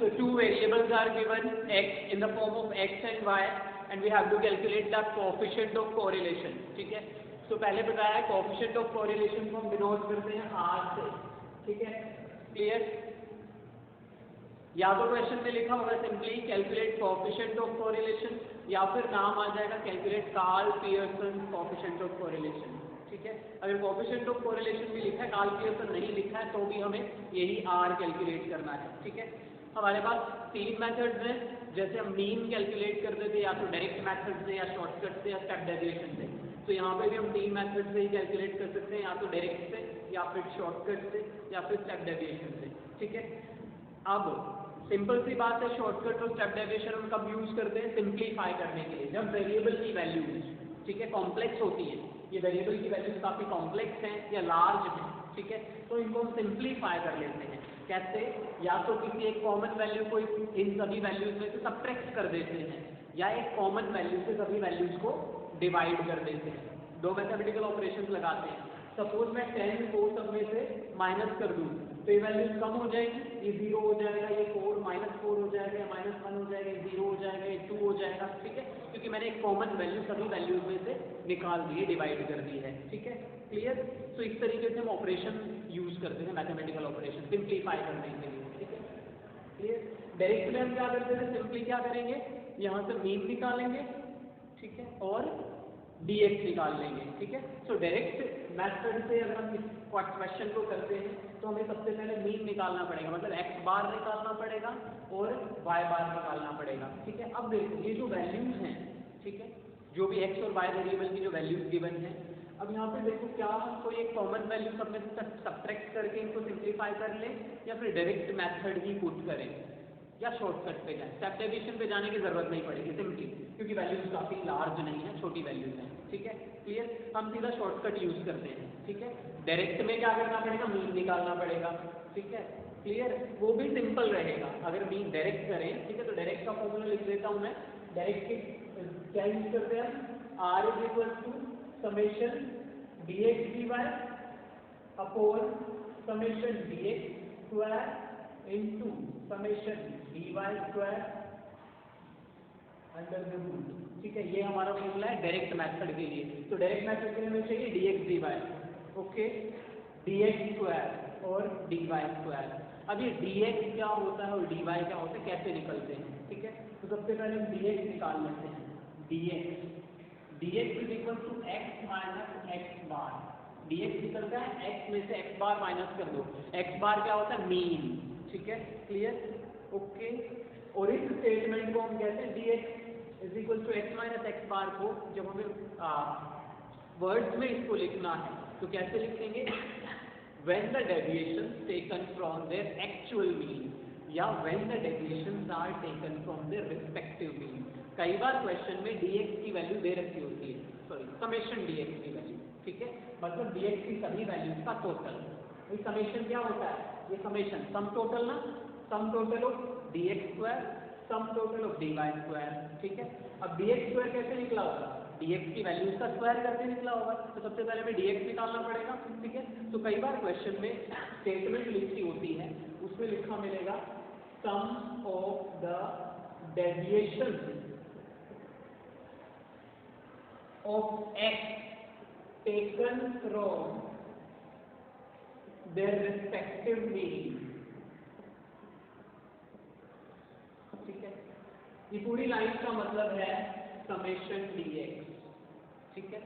So two variables are given, x in the form of x and y, and we have to calculate the coefficient of correlation. ठीक है, तो पहले बताया है coefficient of correlation को हम denote करते हैं r से. ठीक है, क्लियर? या तो क्वेश्चन में लिखा होगा simply calculate coefficient of correlation, या फिर नाम आ जाएगा calculate Karl Pearson coefficient of correlation. ठीक है, अगर कोएफिशिएंट ऑफ कोरिलेशन भी लिखा है, कार्ल पियर्सन नहीं लिखा है, तो भी हमें यही आर कैलकुलेट करना है. ठीक है, हमारे पास तीन मेथड्स हैं. जैसे हम मीन कैलकुलेट करते थे, या तो डायरेक्ट मेथड से, या शॉर्टकट से, या स्टेप डेविएशन से. तो यहाँ पे भी हम तीन मेथड से ही कैलकुलेट कर सकते हैं, या तो डायरेक्ट से, या फिर शॉर्टकट से, या फिर स्टेप डेविएशन से. ठीक है, अब सिंपल सी बात है, शॉर्टकट और स्टेप डेविएशन हम कब यूज करते हैं? सिंप्लीफाई करने के लिए, जब वेरिएबल की वैल्यूज, ठीक है, कॉम्प्लेक्स होती है. ये वेरिएबल की वैल्यूज काफी कॉम्प्लेक्स हैं या लार्ज हैं. ठीक है, तो इनको हम सिंप्लीफाई कर लेते हैं. कैसे? या तो किसी एक कॉमन वैल्यू को इन सभी वैल्यूज में से सबट्रैक्ट कर देते हैं, या एक कॉमन वैल्यू से सभी वैल्यूज को डिवाइड कर देते हैं. दो मैथमेटिकल ऑपरेशंस लगाते हैं. सपोज मैं 10 को सब में से माइनस कर दूं, तो ये वैल्यूज कम हो जाएगी, ये 0 हो जाएगा, ये 4 -4 हो जाएगा, -1 हो जाएगा, 0 हो जाएगा, ये 2 हो जाएगा. ठीक है, क्योंकि मैंने एक कॉमन वैल्यू सभी वैल्यूज में से निकाल दी है, डिवाइड कर दी है. ठीक है, क्लियर? तो इस तरीके से हम ऑपरेशन यूज करते हैं, मैथमेटिकल ऑपरेशन सिंप्लीफाई करने के लिए. ठीक है, क्लियर? डायरेक्ट में हम क्या करते हैं? सिंपली क्या करेंगे, यहाँ से मीन निकालेंगे. ठीक है, और dx निकाल लेंगे. ठीक है, सो डायरेक्ट मेथड से अगर हम इस क्वेश्चन को करते हैं, तो हमें सबसे पहले मीन निकालना पड़ेगा, मतलब x बार निकालना पड़ेगा और y बार निकालना पड़ेगा. ठीक है, अब देखो ये जो वैल्यूज हैं, ठीक है, जो भी x और y वेरिएबल की जो वैल्यूज गिवन है, अब यहाँ पे देखो क्या कोई एक कॉमन वैल्यू सब में से सबट्रैक्ट करके इनको सिंप्लीफाई कर ले, या फिर डायरेक्ट मेथड ही पुट करें, या शॉर्टकट पे जाए. स्टेप डेविएशन पे जाने की जरूरत नहीं पड़ेगी सिंपली, क्योंकि वैल्यूज काफी लार्ज नहीं है, छोटी वैल्यूज हैं. ठीक है, क्लियर? हम सीधा शॉर्टकट यूज करते हैं. ठीक है, डायरेक्ट में क्या करना पड़ेगा? मीन निकालना पड़ेगा. ठीक है, क्लियर? वो भी सिंपल रहेगा अगर मीन डायरेक्ट करें. ठीक है, तो डायरेक्ट का फॉर्मूला लिख देता हूं मैं. डायरेक्ट क्या यूज करते हैं? r = summation dx dy upon summation dx square into summation dy square under the root. ठीक है, ये हमारा फॉर्मूला है डायरेक्ट मेथड के लिए. तो डायरेक्ट मेथड के लिए हमें चाहिए dx dy. Okay, dx square और dy स्क्वायर. अब ये dx क्या होता है और dy क्या होता है, कैसे निकलते हैं? ठीक है, तो सबसे पहले हम dx निकाल लेते हैं. dx = x - x बार. dx निकलता है x में से x बार माइनस कर दो. x बार क्या होता है? मीन. ठीक है, क्लियर? ओके, और इस स्टेटमेंट को हम कहते हैं dx = x - x बार को जब हमें वर्ड्स में इसको लिखना है, तो कैसे लिखेंगे? when the deviations taken from their actual mean, या when the deviations are taken from their respective mean. कई बार क्वेश्चन में dx की वैल्यू दे रखी होती है, सॉरी समेशन dx की वैल्यू. ठीक है, मतलब dx की सभी वैल्यूज का टोटल. ये समेशन क्या होता है? ये समेशन सम टोटल ना, सम total of dx square, some total of dy square. ठीक है, अब dx स्क्वायर कैसे निकला होगा? dx की वैल्यूज का स्क्वायर करके निकला होगा. तो सबसे पहले हमें dx निकालना पड़ेगा. ठीक है, तो कई बार क्वेश्चन में स्टेटमेंट लिखी होती है, उसमें लिखा मिलेगा sum of the deviation of x taken from their respective mean. ठीक है, ये पूरी लाइन का मतलब है समेशन dx. ठीक है,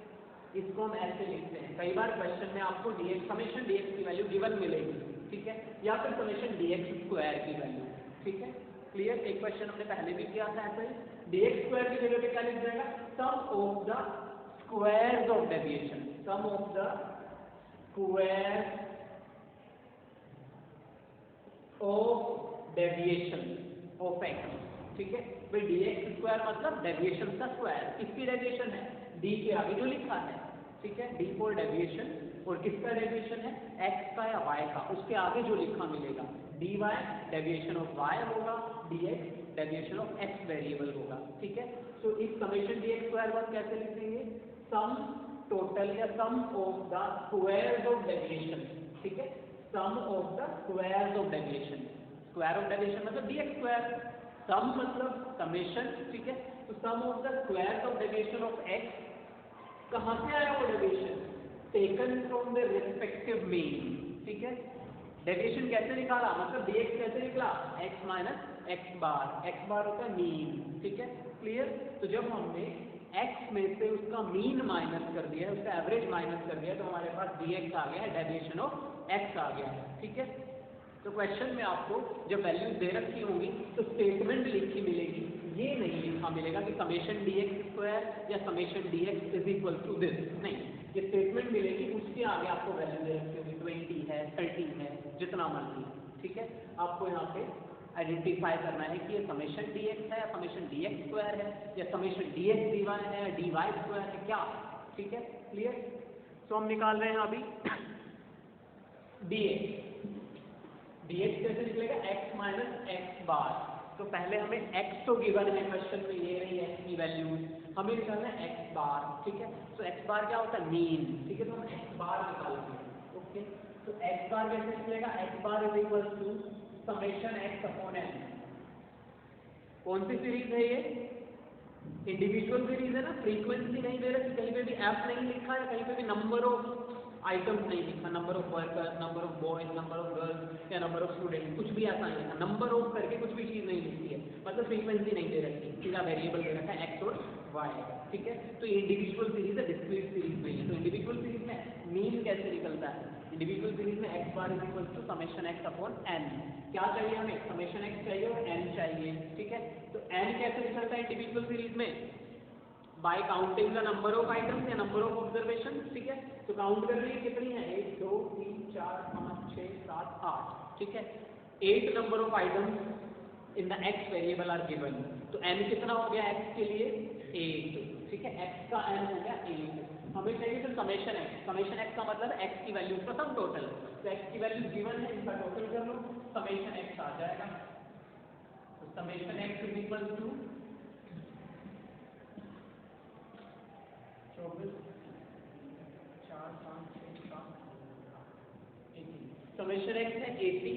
इसको हम ऐसे लिखते हैं. कई बार क्वेश्चन में आपको dx समेशन dx की वैल्यू गिवन मिलेगी. ठीक है, या फिर समेशन dx स्क्वायर की वैल्यू. ठीक है, क्लियर? एक क्वेश्चन हमने पहले भी किया था ऐसे. dx स्क्वायर की जगह पे क्या लिख जाएगा? Sum of the squares of deviation. Sum of the squares of deviation of x. ठीक है, भाई dx स्क्वायर मतलब डेविएशन का स्क्वायर. किसकी डेविएशन है? d के आगे जो लिखा है. ठीक है, d फॉर डेविएशन, और किसका डेविएशन है? x का या y का, उसके आगे जो लिखा मिलेगा. dy डेविएशन ऑफ y होगा, dx deviation of x variable होगा. ठीक है, तो इस समेशन dx स्क्वायर को कैसे लिखेंगे? सम टोटल या sum of the squares of deviation. ठीक है, sum of the squares of deviation. Square of deviation मतलब dx स्क्वायर, सम मतलब समेशन, ठीक है। तो sum of the square of deviation of x, कहाँ से आया वो deviation, taken from the respective mean, ठीक है। डेविएशन कैसे निकाला, मतलब dx कैसे निकला, x माइनस एक्स बार होता है मीन, ठीक है, क्लियर। तो जब हमने x में से उसका मीन माइनस कर दिया, उसका एवरेज माइनस कर दिया, तो हमारे पास dx आ गया है, डेविएशन ऑफ x आ गया है, ठीक है। तो क्वेश्चन में आपको जब वैल्यूज दे रखी होंगी तो स्टेटमेंट लिखी मिलेगी, ये नहीं लिखा मिलेगा कि समेशन dx स्क्वायर या summation dx is equal to this, नहीं, ये स्टेटमेंट मिलेगी, उसके आगे आपको वैल्यू दे रखी होगी, 20 है, 30 है, जितना मर्जी, ठीक है। आपको यहाँ पे आइडेंटिफाई करना है कि ये समेशन dx है, समेशन dx स्क्वायर है, या समेशन dx dy है, dy स्क्वायर है, क्या, ठीक है, क्लियर। तो हम निकाल रहे हैं अभी dx कैसे निकलेगा, x माइनस एक्स बार। तो पहले हमें x तो गिवन है क्वेश्चन में, ये रही x की वैल्यू, हमें निकालना है x बार, ठीक है। तो x बार क्या होता है, मीन, ठीक है। तो हम x बार निकालेंगे, ओके। तो x बार कैसे निकलेगा, x bar is equal to summation x upon n। कौन सी सीरीज है ये, इंडिविजुअल सीरीज है ना, फ्रीक्वेंसी नहीं दे रखी, कहीं पे भी f नहीं लिखा है, कहीं पे भी नंबर ऑफ आइटम्स नहीं लिखा, number of workers, number of boys, number of girls या नंबर ऑफ स्टूडेंट, कुछ भी ऐसा नहीं लिखा, नंबर ऑफ करके कुछ भी चीज नहीं लिखी है, मतलब फ्रीक्वेंसी नहीं दे रखी, सीधा वेरिएबल दे रखा है x और y, ठीक है। तो ये इंडिविजुअल सीरीज है, डिस्क्रीट सीरीज नहीं है। तो इंडिविजुअल सीरीज में मीन कैसे निकलता है, इंडिविजुअल सीरीज में x bar is equal to summation x upon n। क्या चाहिए हमें, समेशन x चाहिए और n चाहिए, ठीक है। तो n कैसे निकलता है इंडिविजुअल सीरीज में, bye counting the number of items या नंबर ऑफ ऑब्जर्वेशन, ठीक है। तो काउंट कर रही है कितनी है, 1 2 3 4 5 6 7 8, ठीक है। 8 number of items in the x variable are given. तो n कितना हो गया x के लिए, 8, ठीक है, x का n हो गया 8। हमें चाहिए तो समेशन x का मतलब x की वैल्यूज का सम टोटल। तो x की वैल्यूज गिवन है, इनका टोटल कर लो, समेशन x आ जाएगा। तो summation x is equal to 24 4 5 6 7 18, summation x है 80।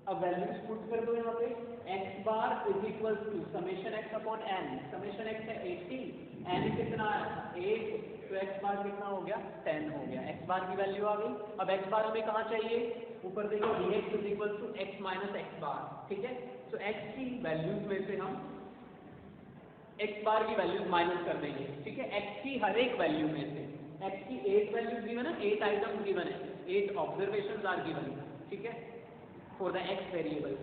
अब वैल्यूज पुट कर दो यहाँ पे, x bar is equal to summation x upon n, summation x है 80, n कितना है 8, तो x बार कितना हो गया 10 हो गया, x बार की वैल्यू आ गई। अब x बार हमें कहाँ चाहिए, ऊपर देखो dx is equal to x minus X bar, ठीक है। तो x की वैल्यूज में से हम x बार की वैल्यूज माइनस कर देंगे, ठीक है, x की हर एक वैल्यू में से। x की 8 वैल्यूज गिवन है, 8 आइटम्स गिवन है, 8 ऑब्जर्वेशंस आर गिवन, ठीक है, फॉर द x वेरिएबल।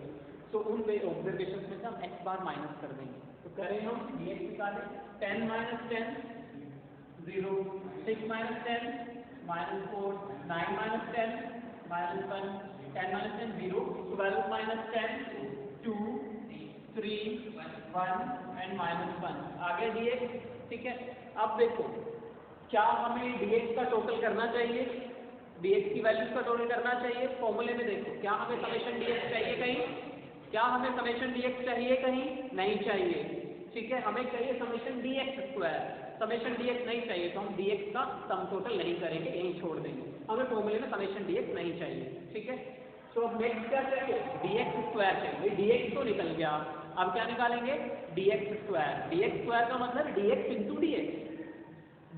तो उन ऑब्जर्वेशंस में से हम x बार माइनस कर देंगे। तो करें हम dx निकालें, 10 minus 10 0, 6 minus 10 -4, 9 minus 10 -1, 10 minus 10 0, 12 minus 10 2 3 1 and -1 आ गया dx, ठीक है। अब देखो क्या हमें dx का टोटल करना चाहिए, dx की वैल्यूज का टोटल करना चाहिए। फॉर्मूले में देखो, क्या हमें समेशन dx चाहिए कहीं, क्या हमें समेशन dx चाहिए कहीं, नहीं चाहिए, ठीक है। हमें चाहिए summation dx square, summation dx नहीं चाहिए, तो हम dx का सम टोटल नहीं करेंगे, यहीं छोड़ देंगे। हमें फॉर्मूले में समेशन dx नहीं चाहिए, ठीक है। तो अब नेक्स्ट क्या चाहिए, dx स्क्वायर चाहिए, dx तो निकल गया, अब क्या निकालेंगे, dx स्क्वायर। dx स्क्वायर का मतलब dx into dx,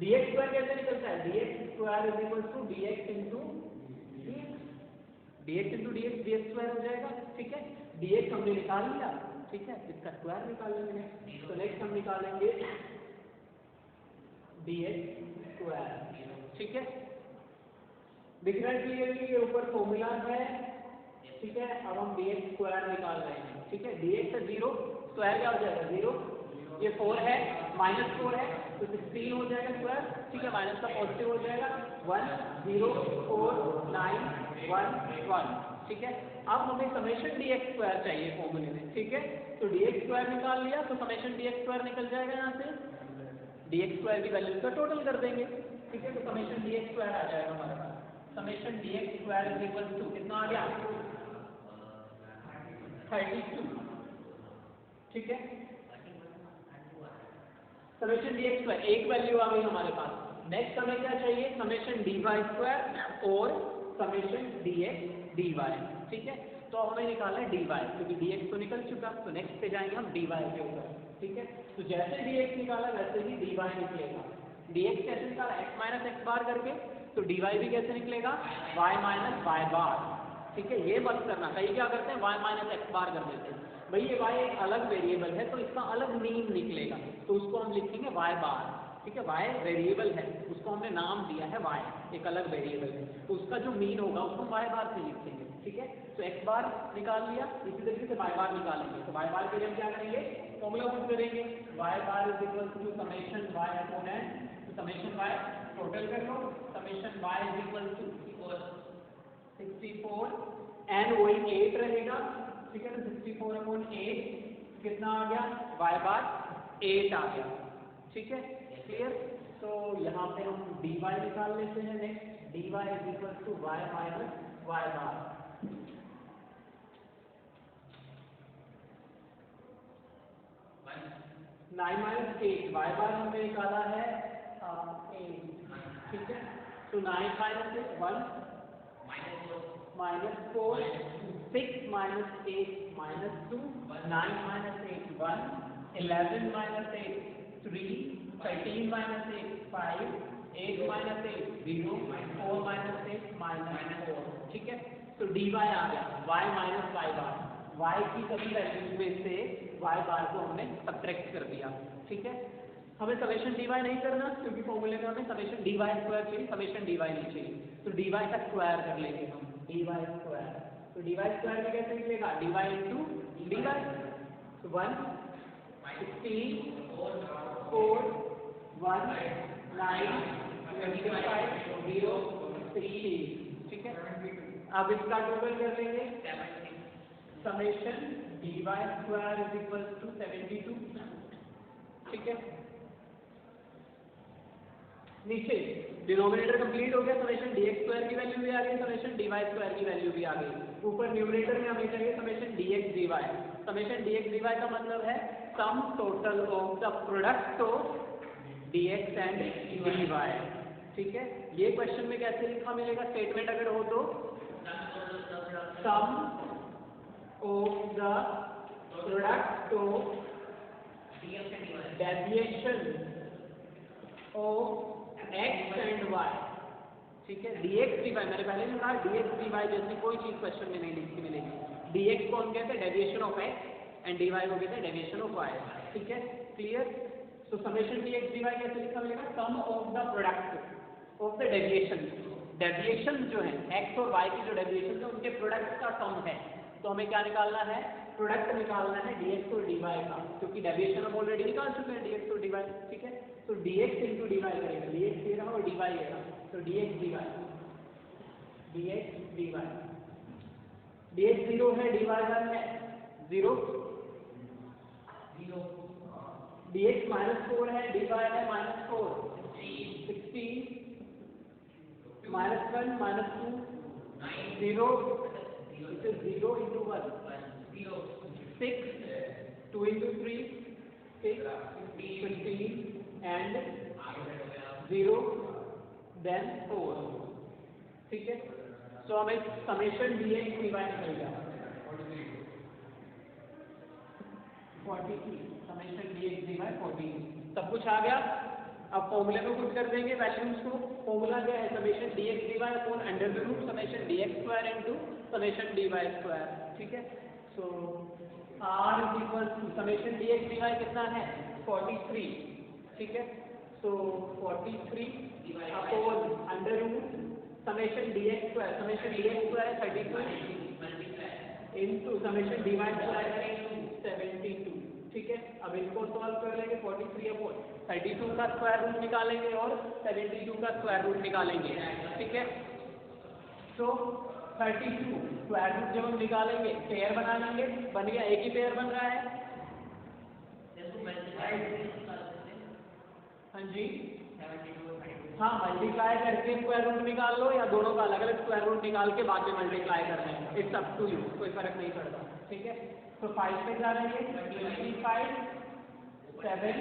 dx square कैसे निकलता है, dx square is equal to dx into dx, dx into dx dx square हो जाएगा, ठीक है। dx हमने निकाल लिया, ठीक है, इसका स्क्वायर निकाल लेंगे। तो नेक्स्ट हम निकालेंगे dx स्क्वायर, ठीक है। दिख रहा है क्लियरली, ये ऊपर फॉर्मूला है, ठीक है। अब हम dx स्क्वायर निकाल रहे हैं, ठीक है। dx है 0, स्क्वायर क्या हो जाएगा 0, ये 4 है -4 है तो 16 हो जाएगा स्क्वायर, ठीक है, माइनस का पॉजिटिव हो जाएगा 1 0 4 9 1 1, ठीक है। अब हमें समेशन dx स्क्वायर चाहिए फॉर्मूले में, ठीक है। तो dx स्क्वायर निकाल लिया, तो समेशन dx स्क्वायर निकल जाएगा यहाँ से, dx स्क्वायर की वैल्यू का टोटल कर देंगे, ठीक है। तो समेशन dx स्क्वायर आ जाएगा हमारे पास, summation dx square is equal to कितना आ गया 32, ठीक है। समेशन dx स्क्वायर एक वैल्यू आ गई हमारे पास। नेक्स्ट हमें क्या चाहिए, समेशन dy स्क्वायर और समेशन dx dy, ठीक है। तो हमें निकालना है dy, क्योंकि dx तो निकल चुका, तो नेक्स्ट पे जाएंगे हम dy के ऊपर, ठीक है। तो जैसे dx निकाला वैसे ही dy निकलेगा। dx कैसे निकाला, x माइनस एक्स बार करके, तो dy भी कैसे निकलेगा, y माइनस वाई बार, ठीक है। ये मत करना, कहीं क्या करते हैं y माइनस एक्स बार कर देते हैं, भाई ये y एक अलग वेरिएबल है तो इसका अलग मीन निकलेगा, तो उसको हम लिखेंगे y बार, ठीक है। y वेरिएबल है, उसको हमने नाम दिया है y, एक अलग वेरिएबल है, तो उसका जो मीन होगा उसको y बार से लिखेंगे, ठीक है। तो x बार निकाल लिया, इसी तरीके से y बार निकालेंगे, तो y बार के लिए हम क्या करेंगे, फॉर्मूला यूज करेंगे, y bar is equal to summation y upon n, तो समेशन y टोटल कर लो, summation y is equal to 64, n वही 8 रहेगा, ठीक है। तो 64 अपॉन 8 कितना आ गया, y बार 8 आ गया, ठीक है, क्लियर। तो यहाँ पे हम dy निकाल लेते हैं, next dy is equal to y minus Y bar, 9 minus 8, Y bar हमने निकाला है 8, ठीक है। तो 9 minus 1 minus 4, 6 minus 8 minus 2, 9 minus 8 1, 11 minus 8 3, 13 minus 8 5, 8 minus 8 0, 4 minus 8 minus 4, ठीक है। तो dy आ गया y minus Y bar, y की सभी वैल्यूज में से y बार को हमने सब्ट्रैक्ट कर दिया, ठीक है। हमें समेशन dy नहीं करना, क्योंकि फॉर्मूले में हमें समेशन dy स्क्वायर चाहिए, समेशन dy नहीं चाहिए, तो dy का स्क्वायर कर लेंगे हम, dy स्क्वायर, तो dy स्क्वायर में कैसे निकलेगा, dy इंटू dy, तो 1 16 4 1 9 25 0 16, ठीक है। अब इसका टोटल कर लेंगे, summation dy square is equal to 72, ठीक है। नीचे डिनोमिनेटर कंप्लीट हो गया, समेशन dx स्क्वायर की वैल्यू भी आ गई, समेशन dy स्क्वायर की वैल्यू भी आ गई। ऊपर न्यूमरेटर में हमें चाहिए summation dx dy, summation dx dy का मतलब है sum total of the product of dx and dy, ठीक है। ये क्वेश्चन में कैसे लिखा मिलेगा, स्टेटमेंट अगर हो तो sum of the product of deviation of x and y, ठीक है। dx dy, मैंने पहले भी कहा dx dy जैसी कोई चीज क्वेश्चन में नहीं लिखी मिलेगी। dx कौन कहते हैं, deviation of x, and dy को कहते हैं डेविएशन ऑफ y, ठीक है, क्लियर। तो समेशन dx dy कैसे लिखा मिलेगा, sum of the product of the deviation, deviation जो है x और y की जो डेविएशन है उनके प्रोडक्ट का सम है, तो हमें क्या निकालना है, प्रोडक्ट निकालना है dx और dy का, क्योंकि डेविएशन हम ऑलरेडी निकाल चुके हैं dx और dy, ठीक है। तो dx इंटू dy करेंगे, dx ये रहा और dy ये रहा, तो dx dy, dx dy, dx 0 है, dy 1 है, 0 0, dx माइनस 4 है, dy है minus 4, 16 minus 1 minus 2 0, it is 0 into 1 6, 2 into 3 6 15 and 0 then 4, ठीक है। तो हमें समेशन dx dy निकल गया 43, समेशन dx dy 43, सब कुछ आ गया। अब फॉर्मूले में कुछ कर देंगे वैल्यूज को, फॉर्मूला क्या है, summation dx dy upon under the root summation dx square into summation dy square, ठीक है। So r is equal to summation dx dy कितना है 43, ठीक है। So 43 upon under root summation dx square, summation dx square 32 into summation dy square 72, ठीक है। अब इनको सॉल्व कर लेंगे, 43 अपॉन 32 का स्क्वायर रूट निकालेंगे और 72 का स्क्वायर रूट निकालेंगे, ठीक है। तो 32 स्क्वायर रूट जब हम निकालेंगे पेयर बना लेंगे, बन गया, एक ही पेयर बन रहा है, हाँ जी, हाँ मल्टीप्लाई करके स्क्वायर रूट निकाल लो या दोनों का अलग अलग स्क्वायर रूट निकाल के बाद में मल्टीप्लाई करना है, इट्स अप टू यू, कोई फर्क नहीं पड़ता, ठीक है। तो 5 पे जा रहे हैं 25 7,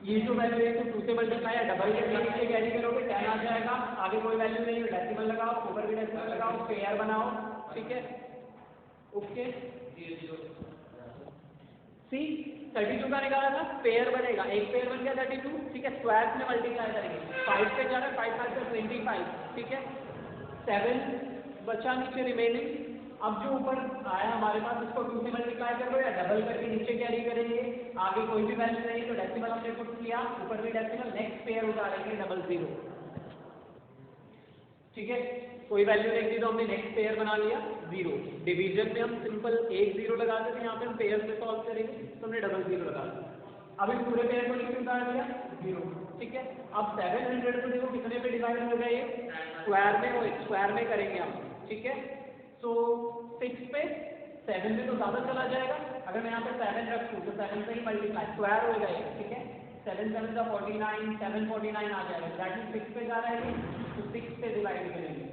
ये जो वैल्यू है तो 2 से मल्टीप्लाई या डबल करके नीचे कैरी करोगे 10 आ जाएगा, आगे कोई वैल्यू नहीं है, डेसिमल लगाओ, ऊपर भी डेसिमल लगाओ, पेयर बनाओ, ठीक है, ओके। सी 32 का निकाला था, पेयर बनेगा, एक पेयर बन गया 32, ठीक है, स्क्वायर में मल्टीप्लाई करेंगे, 5 पे जा रहा है, 5 5 से 25, ठीक है, 7 बचा नीचे रिमेनिंग। अब जो ऊपर आया हमारे पास इसको 2 से मल्टीप्लाई कर लो या डबल करके नीचे कैरी करेंगे, आगे कोई भी वैल्यू नहीं तो डेसिमल हमने पुट किया, ऊपर भी डेसिमल, नेक्स्ट पेयर उतारेंगे 00, ठीक है, कोई वैल्यू नहीं थी तो हमने नेक्स्ट पेयर बना लिया 0। डिवीजन में हम सिंपल 1 0 लगाते थे, यहाँ पे हम पेयर में सॉल्व करेंगे तो हमने 00 लगा दिया। अब इस पूरे पेयर को नीचे उतार दिया 0, ठीक है। अब 700 को देखो कितने पे डिवाइड हो गया, ये स्क्वायर में, वो स्क्वायर में करेंगे हम, ठीक है। तो 6 पे 7 में तो ज़्यादा चला जाएगा, अगर मैं यहाँ पे 7 रखूँ तो 7 से ही मल्टीप्लाई स्क्वायर हो गया, ठीक है, 7 7 का 49, 749 आ जाएगा, दैट मीन 6 पे जा रहा है तो 6 पे डिवाइड करेंगे,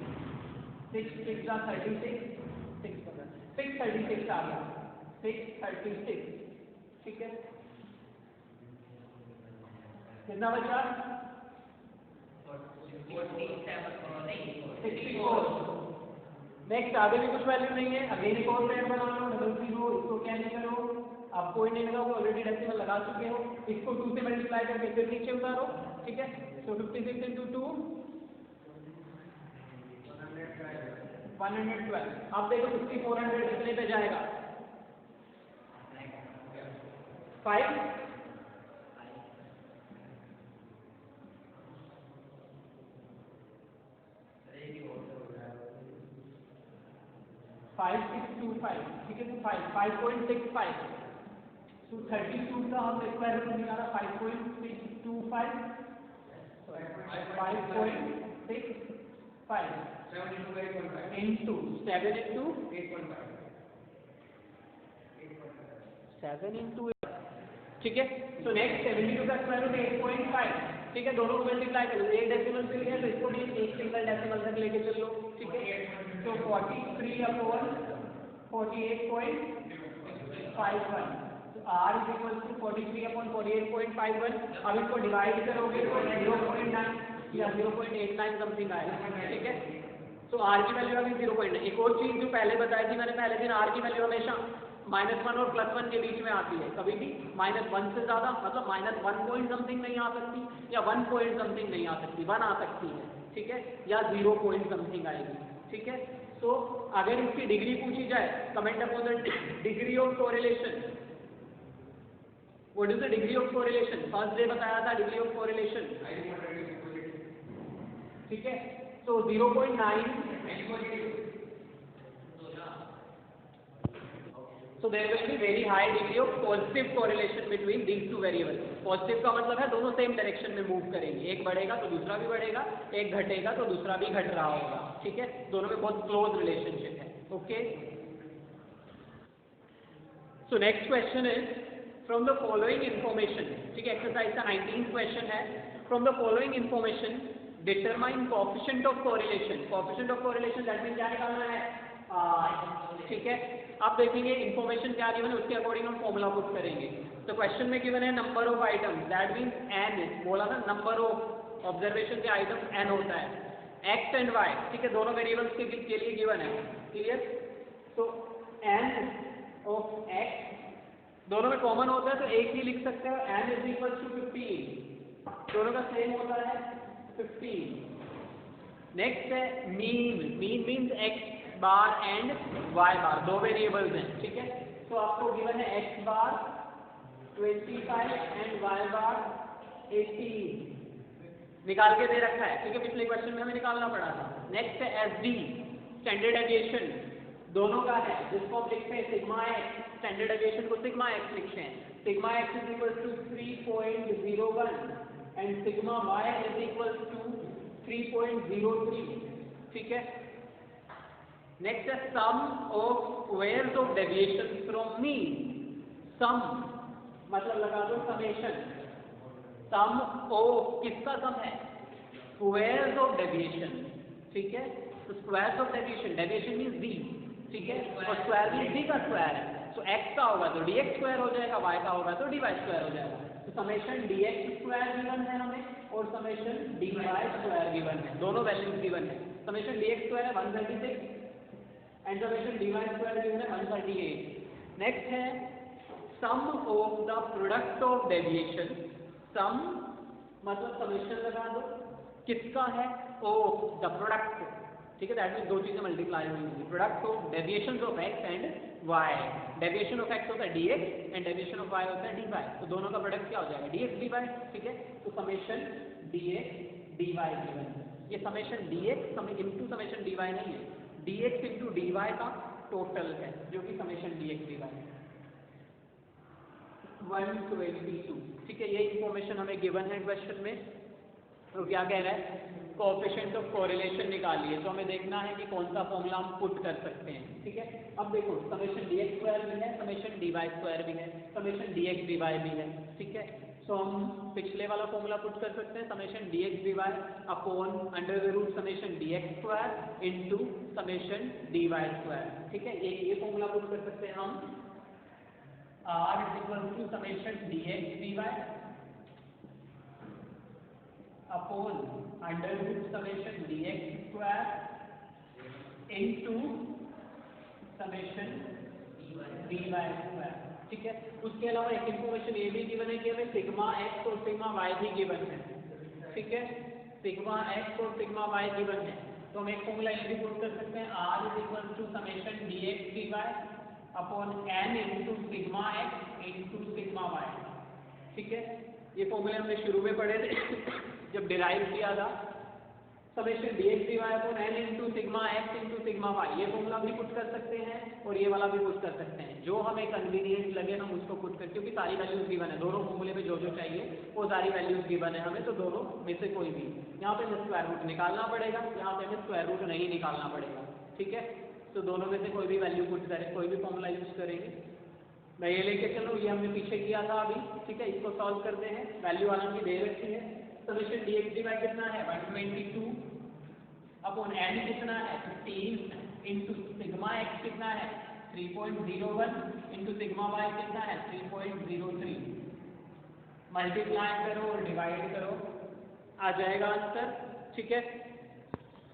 6 6 का 36, 636 आ गया, 636, ठीक है, कितना बचा 64। नेक्स्ट आगे भी कुछ वैल्यू नहीं है, अगेन एक और पेयर बना लो 00, इसको कैंसिल करो, आप कोई नहीं लगाओगे, ऑलरेडी डेसिमल लगा चुके हो, इसको 2 से मल्टीप्लाई करके फिर नीचे उतारो, ठीक है, तो 56 into 2 112। अब देखो 6400 कितने पे जाएगा, 5 5625, ठीक है, तो 5.65, तो 32 का हम स्क्वायर रूट निकाला 5.625, 5.65 into 7 into 7 into 8, ठीक है। तो नेक्स्ट 72 का स्क्वायर रूट 8.5, ठीक है, दोनों को मल्टीप्लाई कर लो, एक डेसिमल से लिया तो इसको भी एक सिंगल डेसिमल तक लेके चलो, ठीक है, तो 43/48.51, तो r इज इक्वल टू 43/48.51। अब इसको डिवाइड करोगे तो 0.9 या 0.89 समथिंग आएगा, ठीक है, तो r की वैल्यू अभी 0.9। एक और चीज जो पहले बताई थी मैंने पहले दिन, r की वैल्यू हमेशा -1 और +1 के बीच में आती है, कभी भी -1 से ज़्यादा, मतलब -1 पॉइंट समथिंग नहीं आ सकती, या 1 पॉइंट समथिंग नहीं आ सकती, 1 आ सकती है, ठीक है, या 0 पॉइंट समथिंग आएगी, ठीक है। तो अगर इसकी डिग्री पूछी जाए, comment upon the degree of correlation, what is the degree of correlation, first day बताया था डिग्री ऑफ कोरिलेशन, ठीक है, तो 0.9, so there will be very high degree of positive correlation between these two variables। Positive का मतलब है दोनों same direction में मूव करेंगे, एक बढ़ेगा तो दूसरा भी बढ़ेगा, एक घटेगा तो दूसरा भी घट रहा होगा, ठीक है, दोनों में बहुत क्लोज रिलेशनशिप है, okay. So next question is from the following information, ठीक है, एक्सरसाइज का 19th क्वेश्चन है, from the following information determine coefficient of correlation. Coefficient of correlation that mean क्या निकालना है, ठीक है। आप देखेंगे इन्फॉर्मेशन क्या गिवन है उसके अकॉर्डिंग हम फॉर्मूला पुट करेंगे। तो क्वेश्चन में गिवन है number of items, that means n, बोला ना नंबर ऑफ ऑब्जर्वेशन के आइटम्स n होता है, x एंड y, ठीक है, दोनों वेरिएबल्स के लिए गिवन है, क्लियर। तो n ऑफ x दोनों में कॉमन होता है तो एक ही लिख सकते हो, n इज इक्वल टू 15, दोनों का सेम होता है 15। नेक्स्ट है mean, mean means x bar and y बार, दो वेरिएबल्स हैं, ठीक है, तो आपको गिवन है x बार 25 एंड y बार 18 निकाल के दे रखा है, ठीक है, पिछले क्वेश्चन में हमें निकालना पड़ा था। नेक्स्ट है SD, स्टैंडर्ड डेविएशन दोनों का है, जिसको हम लिखते हैं सिग्मा x, स्टैंडर्ड डेविएशन को सिग्मा x लिखते हैं, sigma x is equal to 3.01 and sigma y is equal to 3.03, ठीक है। नेक्स्ट है sum of squares of deviation from mean, sum मतलब लगा दो समेशन, सम ऑफ किसका सम है, स्क्वायर्स ऑफ डेविएशन, ठीक है, तो squares of deviation, deviation means d, ठीक है, और स्क्वायर मींस d का स्क्वायर है, तो x का होगा तो dx स्क्वायर हो जाएगा, y का होगा तो dy स्क्वायर हो जाएगा। तो समेशन dx स्क्वायर गिवन है हमें और समेशन dy स्क्वायर गिवन है, दोनों वैल्यूज गिवन है। समेशन dx स्क्वायर है 136 and summation dy square given है 138। नेक्स्ट है sum of the product of deviation, sum मतलब समेशन लगा दो, किसका है, ऑफ द प्रोडक्ट, ठीक है, दैट मीन दो चीजें मल्टीप्लाई हुई होंगी, product of deviation of x and y, deviation of x होता है dx and deviation of y होता है dy, तो दोनों का प्रोडक्ट क्या हो जाएगा dx dy, ठीक है, तो समेशन dx dy गिवन, ये summation dx into summation dy नहीं है, dx इनटू dy का टोटल है जो कि समेशन dx dy 122, ठीक है, ये इंफॉर्मेशन हमें गिवन है क्वेश्चन में। तो क्या कह रहा है, कोएफिशिएंट ऑफ कोरिलेशन निकालिए, तो हमें देखना है कि कौन सा फॉर्मूला हम पुट कर सकते हैं, ठीक है। अब देखो समेशन dx स्क्वायर भी है, समेशन dy स्क्वायर भी है, समेशन dx dy भी है, ठीक है, तो हम पिछले वाला फॉर्मूला पुट कर सकते हैं, summation dx dy upon under the root summation dx square into summation dy square, ठीक है, ये फॉर्मूला पुट कर सकते हैं हम, r equal to summation dx dy upon under root summation dx square into summation dy square, ठीक है। उसके अलावा एक इंफॉर्मेशन ये भी गिवन है कि हमें सिग्मा x और सिग्मा y भी गिवन है, ठीक है, सिग्मा x और सिग्मा y गिवन है, तो हम एक फॉर्मूला ये भी पुट कर सकते हैं, r is equal to summation dx dy upon n into sigma x into sigma y, ठीक है, ये फॉर्मूले हमने शुरू में पढ़े थे जब डिराइव किया था, summation dx dy upon n into sigma x into sigma y, ये फॉर्मूला भी पुट कर सकते हैं और ये वाला भी पुट कर सकते हैं, जो हमें कन्वीनियंट लगे हम उसको पुट कर, क्योंकि सारी वैल्यूज गिवन है, दोनों फॉर्मूले में जो जो चाहिए वो सारी वैल्यूज गिवन है हमें, तो दोनों में से कोई भी, यहाँ पे हमें स्क्वायर रूट निकालना पड़ेगा, यहाँ पे हमें स्क्वायर रूट नहीं निकालना पड़ेगा, ठीक है, तो दोनों में से कोई भी वैल्यू पुट करें, कोई भी फॉर्मूला यूज करेंगे। मैं ये लेके चलो, ये हमने पीछे किया था अभी, ठीक है, इसको सॉल्व करते हैं, वैल्यू वाला की दे रखी है, समेशन dx dy कितना है 122 अपॉन n कितना है 15 इनटू सिग्मा x कितना है 3.01 इनटू सिग्मा y कितना है 3.03, मल्टीप्लाई करो और डिवाइड करो, आ जाएगा आंसर, ठीक है।